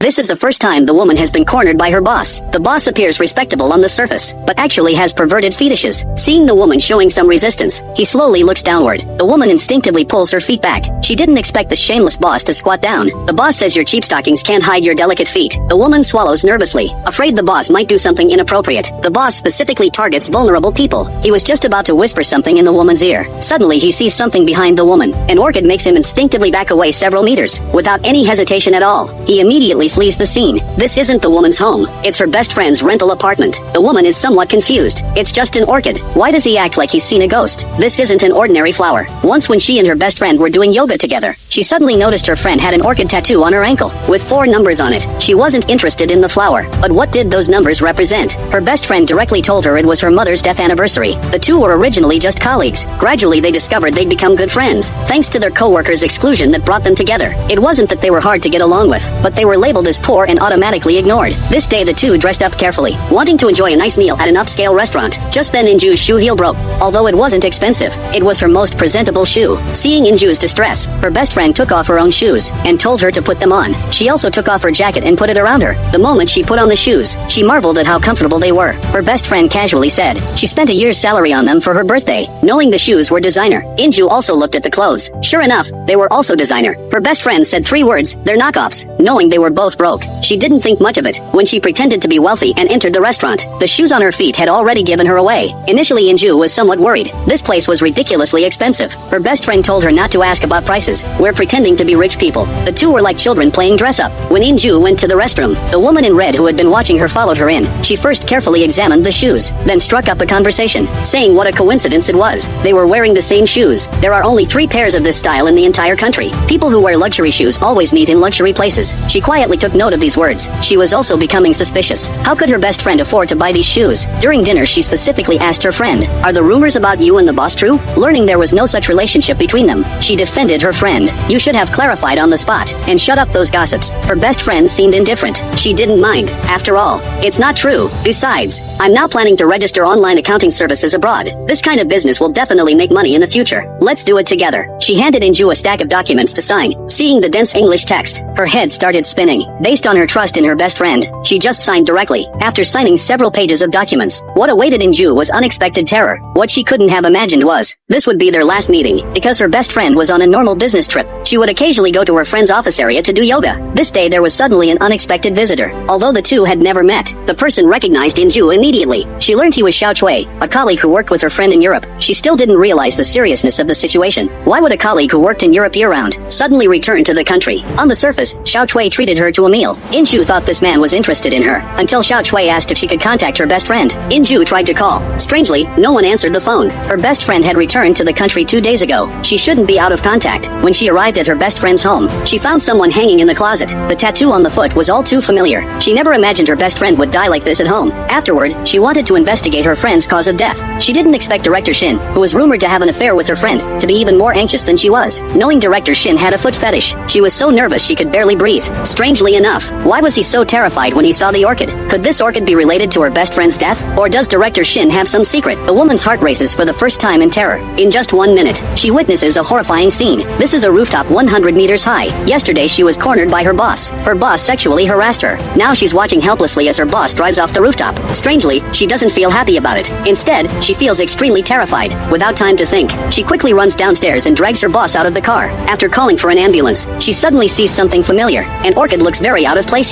This is the first time the woman has been cornered by her boss. The boss appears respectable on the surface, but actually has perverted fetishes. Seeing the woman showing some resistance, he slowly looks downward. The woman instinctively pulls her feet back. She didn't expect the shameless boss to squat down. The boss says your cheap stockings can't hide your delicate feet. The woman swallows nervously, afraid the boss might do something inappropriate. The boss specifically targets vulnerable people. He was just about to whisper something in the woman's ear. Suddenly he sees something behind the woman. An orchid makes him instinctively back away several meters. Without any hesitation at all, he immediately flees the scene. This isn't the woman's home. It's her best friend's rental apartment. The woman is somewhat confused. It's just an orchid. Why does he act like he's seen a ghost? This isn't an ordinary flower. Once when she and her best friend were doing yoga together, she suddenly noticed her friend had an orchid tattoo on her ankle, with 4 numbers on it. She wasn't interested in the flower, but what did those numbers represent? Her best friend directly told her it was her mother's death anniversary. The two were originally just colleagues. Gradually they discovered they'd become good friends, thanks to their co-workers' exclusion that brought them together. It wasn't that they were hard to get along with, but they were labeled as poor and automatically ignored. This day the two dressed up carefully, wanting to enjoy a nice meal at an upscale restaurant. Just then Inju's shoe heel broke. Although it wasn't expensive, it was her most presentable shoe. Seeing Inju's distress, her best friend took off her own shoes, and told her to put them on. She also took off her jacket and put it around her. The moment she put on the shoes, she marveled at how comfortable they were. Her best friend casually said she spent a year's salary on them for her birthday, knowing the shoes were designer. Inju also looked at the clothes. Sure enough, they were also designer. Her best friend said 3 words, "They're knockoffs," knowing they were both broke. She didn't think much of it when she pretended to be wealthy and entered the restaurant. The shoes on her feet had already given her away. Initially Inju was somewhat worried. This place was ridiculously expensive. Her best friend told her not to ask about prices. We're pretending to be rich people. The two were like children playing dress up. When Inju went to the restroom, the woman in red who had been watching her followed her in. She first carefully examined the shoes, then struck up a conversation, saying what a coincidence it was. They were wearing the same shoes. There are only 3 pairs of this style in the entire country. People who wear luxury shoes always meet in luxury places. She quietly took note of these words. She was also becoming suspicious. How could her best friend afford to buy these shoes? During dinner she specifically asked her friend, "Are the rumors about you and the boss true?" Learning there was no such relationship between them, she defended her friend. "You should have clarified on the spot, and shut up those gossips." Her best friend seemed indifferent. She didn't mind. After all, it's not true. Besides, I'm now planning to register online accounting services abroad. This kind of business will definitely make money in the future. Let's do it together. She handed Inju a stack of documents to sign. Seeing the dense English text, her head started spinning. Based on her trust in her best friend, she just signed directly. After signing several pages of documents, what awaited Inju was unexpected terror. What she couldn't have imagined was, this would be their last meeting. Because her best friend was on a normal business trip, she would occasionally go to her friend's office area to do yoga. This day there was suddenly an unexpected visitor. Although the two had never met, the person recognized Inju immediately. She learned he was Xiao Chui, a colleague who worked with her friend in Europe. She still didn't realize the seriousness of the situation. Why would a colleague who worked in Europe year-round suddenly return to the country? On the surface, Xiao Chui treated her to a meal. Inju thought this man was interested in her, until Xiao Chui asked if she could contact her best friend. Inju tried to call. Strangely, no one answered the phone. Her best friend had returned to the country 2 days ago. She shouldn't be out of contact. When she arrived at her best friend's home, she found someone hanging in the closet. The tattoo on the foot was all too familiar. She never imagined her best friend would die like this at home. Afterward, she wanted to investigate her friend's cause of death. She didn't expect Director Shin, who was rumored to have an affair with her friend, to be even more anxious than she was. Knowing Director Shin had a foot fetish, she was so nervous she could barely breathe. Strangely enough, why was he so terrified when he saw the orchid? Could this orchid be related to her best friend's death? Or does Director Shin have some secret? The woman's heart races for the first time in terror. In just 1 minute, she witnesses a horrifying scene. This is a rooftop 100 meters high. Yesterday she was cornered by her boss. Her boss sexually harassed her. Now she's watching helplessly as her boss drives off the rooftop. Strangely, she doesn't feel happy about it. Instead, she feels extremely terrified. Without time to think, she quickly runs downstairs and drags her boss out of the car. After calling for an ambulance, she suddenly sees something familiar. An orchid looks very out of place